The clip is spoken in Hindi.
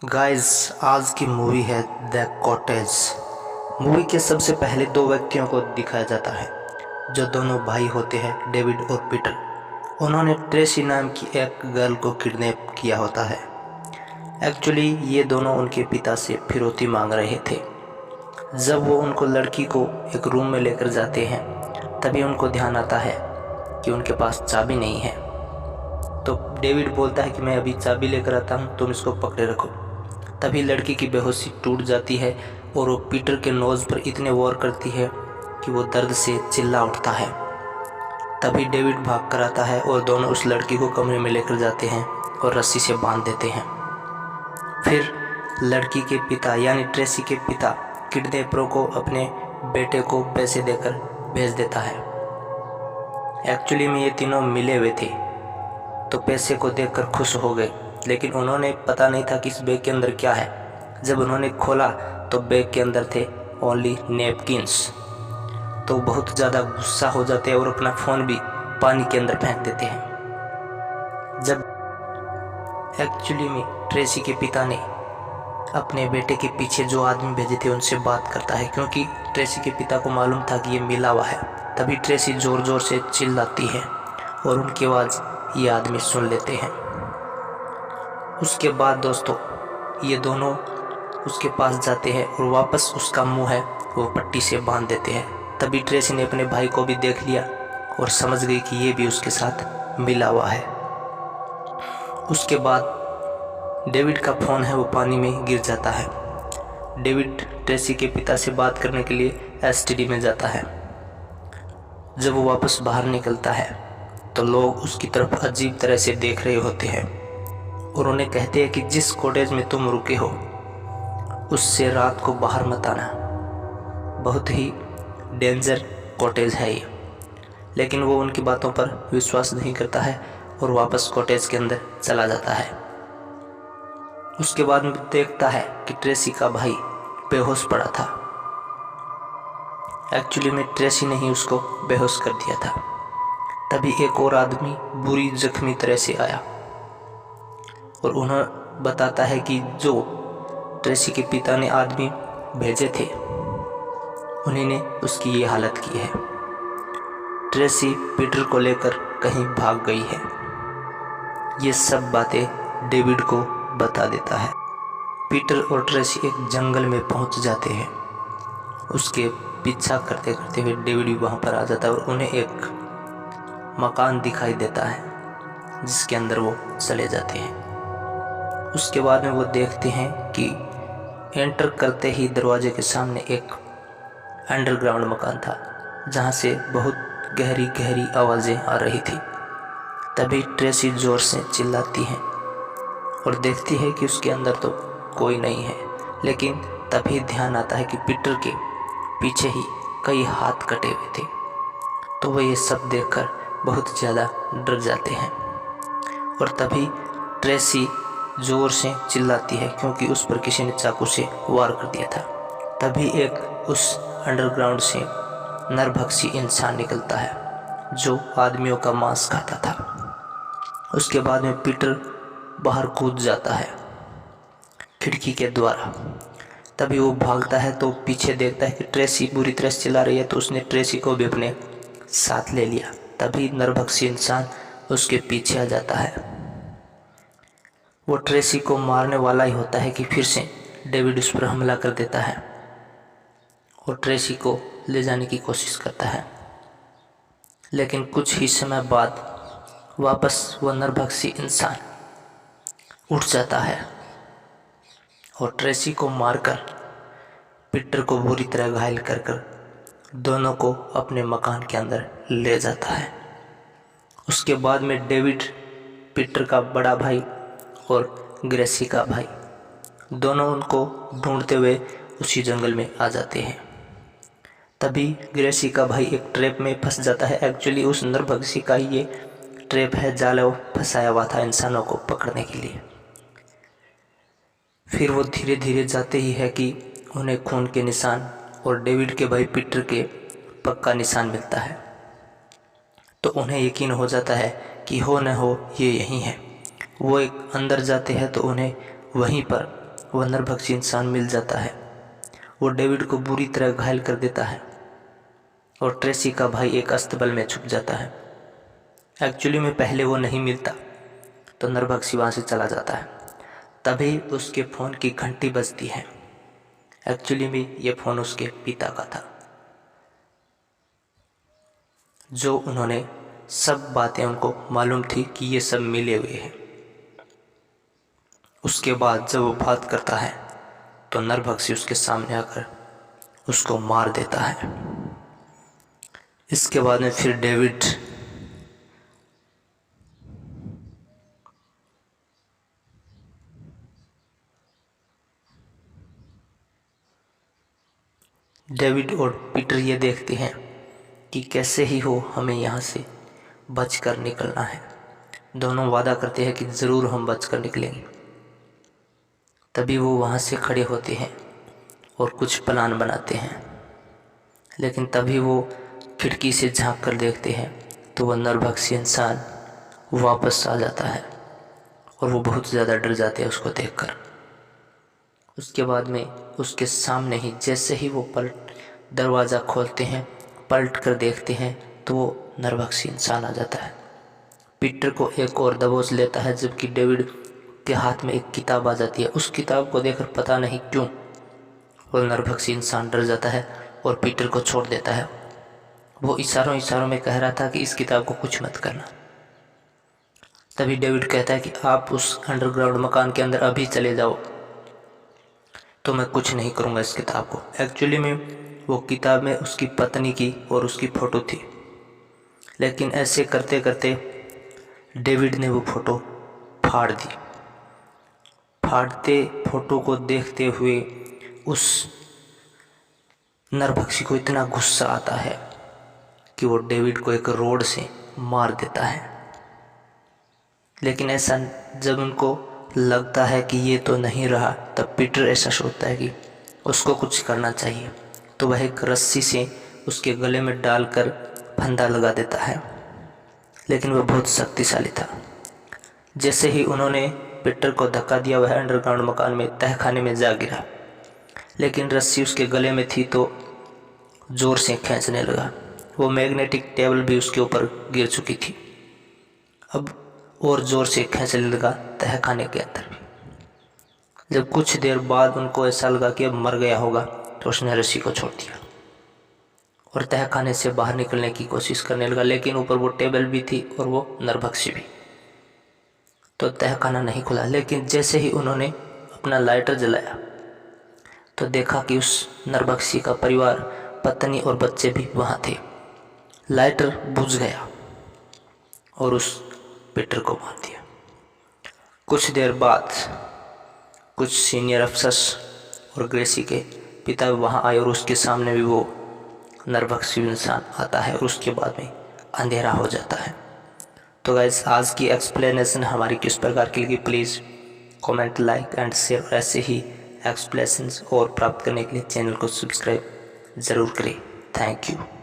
गाइस, आज की मूवी है द कॉटेज। मूवी के सबसे पहले दो व्यक्तियों को दिखाया जाता है जो दोनों भाई होते हैं, डेविड और पीटर। उन्होंने ट्रेसी नाम की एक गर्ल को किडनैप किया होता है। एक्चुअली ये दोनों उनके पिता से फिरौती मांग रहे थे। जब वो उनको लड़की को एक रूम में लेकर जाते हैं तभी उनको ध्यान आता है कि उनके पास चाबी नहीं है। तो डेविड बोलता है कि मैं अभी चाबी लेकर आता हूँ, तुम इसको पकड़े रखो। तभी लड़की की बेहोशी टूट जाती है और वो पीटर के नोज़ पर इतने वार करती है कि वो दर्द से चिल्ला उठता है। तभी डेविड भाग कर आता है और दोनों उस लड़की को कमरे में लेकर जाते हैं और रस्सी से बांध देते हैं। फिर लड़की के पिता यानी ट्रेसी के पिता किडनैपरों को अपने बेटे को पैसे देकर भेज देता है। एक्चुअली में ये तीनों मिले हुए थे तो पैसे को देखकर खुश हो गए, लेकिन उन्होंने पता नहीं था कि इस बैग के अंदर क्या है। जब उन्होंने खोला तो बैग के अंदर थे ओनली नैपकिन्स। तो बहुत ज़्यादा गुस्सा हो जाते हैं और अपना फ़ोन भी पानी के अंदर फेंक देते हैं। जब एक्चुअली में ट्रेसी के पिता ने अपने बेटे के पीछे जो आदमी भेजे थे उनसे बात करता है, क्योंकि ट्रेसी के पिता को मालूम था कि ये मिला हुआ है। तभी ट्रेसी ज़ोर ज़ोर से चिल्लाती है और उनकी आवाज़ ये आदमी सुन लेते हैं। उसके बाद दोस्तों ये दोनों उसके पास जाते हैं और वापस उसका मुंह है वो पट्टी से बांध देते हैं। तभी ट्रेसी ने अपने भाई को भी देख लिया और समझ गई कि ये भी उसके साथ मिला हुआ है। उसके बाद डेविड का फ़ोन है वो पानी में गिर जाता है। डेविड ट्रेसी के पिता से बात करने के लिए एसटीडी में जाता है। जब वो वापस बाहर निकलता है तो लोग उसकी तरफ अजीब तरह से देख रहे होते हैं और उन्हें कहते हैं कि जिस कॉटेज में तुम रुके हो उससे रात को बाहर मत आना, बहुत ही डेंजर कॉटेज है ये। लेकिन वो उनकी बातों पर विश्वास नहीं करता है और वापस कॉटेज के अंदर चला जाता है। उसके बाद में देखता है कि ट्रेसी का भाई बेहोश पड़ा था। एक्चुअली में ट्रेसी ने ही उसको बेहोश कर दिया था। तभी एक और आदमी बुरी जख्मी तरह से आया और उन्हें बताता है कि जो ट्रेसी के पिता ने आदमी भेजे थे उन्हीं ने उसकी ये हालत की है। ट्रेसी पीटर को लेकर कहीं भाग गई है। ये सब बातें डेविड को बता देता है। पीटर और ट्रेसी एक जंगल में पहुंच जाते हैं। उसके पीछा करते करते हुए डेविड भी वहां पर आ जाता है और उन्हें एक मकान दिखाई देता है जिसके अंदर वो चले जाते हैं। उसके बाद में वो देखते हैं कि एंटर करते ही दरवाजे के सामने एक अंडरग्राउंड मकान था जहाँ से बहुत गहरी गहरी आवाज़ें आ रही थी। तभी ट्रेसी जोर से चिल्लाती है और देखती है कि उसके अंदर तो कोई नहीं है, लेकिन तभी ध्यान आता है कि पीटर के पीछे ही कई हाथ कटे हुए थे। तो वो ये सब देखकर बहुत ज़्यादा डर जाते हैं और तभी ट्रेसी ज़ोर से चिल्लाती है क्योंकि उस पर किसी ने चाकू से वार कर दिया था। तभी एक उस अंडरग्राउंड से नरभक्षी इंसान निकलता है जो आदमियों का मांस खाता था। उसके बाद में पीटर बाहर कूद जाता है खिड़की के द्वारा। तभी वो भागता है तो पीछे देखता है कि ट्रेसी बुरी तरह से चिल्ला रही है, तो उसने ट्रेसी को भी अपने साथ ले लिया। तभी नरभक्षी इंसान उसके पीछे आ जाता है। वो ट्रेसी को मारने वाला ही होता है कि फिर से डेविड उस पर हमला कर देता है और ट्रेसी को ले जाने की कोशिश करता है। लेकिन कुछ ही समय बाद वापस वह नरभक्षी इंसान उठ जाता है और ट्रेसी को मारकर पीटर को बुरी तरह घायल कर दोनों को अपने मकान के अंदर ले जाता है। उसके बाद में डेविड, पीटर का बड़ा भाई और ग्रेसी का भाई दोनों उनको ढूंढते हुए उसी जंगल में आ जाते हैं। तभी ग्रेसी का भाई एक ट्रैप में फंस जाता है। एक्चुअली उस नरभक्षी का ही ये ट्रैप है, जाल फंसाया हुआ था इंसानों को पकड़ने के लिए। फिर वो धीरे धीरे जाते ही है कि उन्हें खून के निशान और डेविड के भाई पीटर के पग का निशान मिलता है। तो उन्हें यकीन हो जाता है कि हो न हो ये यही है। वो एक अंदर जाते हैं तो उन्हें वहीं पर वह नरभक्षी इंसान मिल जाता है। वो डेविड को बुरी तरह घायल कर देता है और ट्रेसी का भाई एक अस्तबल में छुप जाता है। एक्चुअली में पहले वो नहीं मिलता तो नरभक्षी वहाँ से चला जाता है। तभी उसके फ़ोन की घंटी बजती है। एक्चुअली में ये फ़ोन उसके पिता का था, जो उन्होंने सब बातें उनको मालूम थी कि ये सब मिले हुए हैं। उसके बाद जब वो बात करता है तो नरभक्षी उसके सामने आकर उसको मार देता है। इसके बाद में फिर डेविड और पीटर ये देखते हैं कि कैसे ही हो हमें यहाँ से बचकर निकलना है। दोनों वादा करते हैं कि ज़रूर हम बचकर निकलेंगे। तभी वो वहाँ से खड़े होते हैं और कुछ प्लान बनाते हैं, लेकिन तभी वो खिड़की से झांक कर देखते हैं तो वह नरभक्षी इंसान वापस आ जाता है और वो बहुत ज़्यादा डर जाते हैं उसको देखकर। उसके बाद में उसके सामने ही जैसे ही वो दरवाज़ा खोलते हैं, पलट कर देखते हैं तो वो नरभक्षी इंसान आ जाता है। पीटर को एक और दबोच लेता है, जबकि डेविड के हाथ में एक किताब आ जाती है। उस किताब को देखकर पता नहीं क्यों वो नरभक्षी इंसान डर जाता है और पीटर को छोड़ देता है। वो इशारों में कह रहा था कि इस किताब को कुछ मत करना। तभी डेविड कहता है कि आप उस अंडरग्राउंड मकान के अंदर अभी चले जाओ, तो मैं कुछ नहीं करूँगा इस किताब को। एक्चुअली में वो किताब में उसकी पत्नी की और उसकी फ़ोटो थी, लेकिन ऐसे करते करते डेविड ने वो फ़ोटो फाड़ दी। फाड़ते फ़ोटो को देखते हुए उस नरभक्षी को इतना गुस्सा आता है कि वो डेविड को एक रोड से मार देता है। लेकिन ऐसा जब उनको लगता है कि ये तो नहीं रहा, तब पीटर ऐसा सोचता है कि उसको कुछ करना चाहिए, तो वह एक रस्सी से उसके गले में डालकर फंदा लगा देता है। लेकिन वह बहुत शक्तिशाली था। जैसे ही उन्होंने पीटर को धक्का दिया, वह अंडरग्राउंड मकान में तहखाने में जा गिरा, लेकिन रस्सी उसके गले में थी तो ज़ोर से खींचने लगा। वो मैग्नेटिक टेबल भी उसके ऊपर गिर चुकी थी, अब और ज़ोर से खींचने लगा तहखाने के अंदर भी। जब कुछ देर बाद उनको ऐसा लगा कि अब मर गया होगा, तो उसने रस्सी को छोड़ दिया और तहखाने से बाहर निकलने की कोशिश करने लगा। लेकिन ऊपर वो टेबल भी थी और वो नरभक्षी भी, तो तहखाना नहीं खुला। लेकिन जैसे ही उन्होंने अपना लाइटर जलाया तो देखा कि उस नरभक्षी का परिवार, पत्नी और बच्चे भी वहाँ थे। लाइटर बुझ गया और उस पीटर को मार दिया। कुछ देर बाद कुछ सीनियर अफसर्स और ग्रेसी के पिता वहाँ आए और उसके सामने भी वो नरभक्षी इंसान आता है और उसके बाद में अंधेरा हो जाता है। तो गाइस, आज की एक्सप्लेनेशन हमारी किस प्रकार की लगी, please comment, like and share. ऐसे ही एक्सप्लेनेशंस और प्राप्त करने के लिए चैनल को सब्सक्राइब ज़रूर करें। Thank you.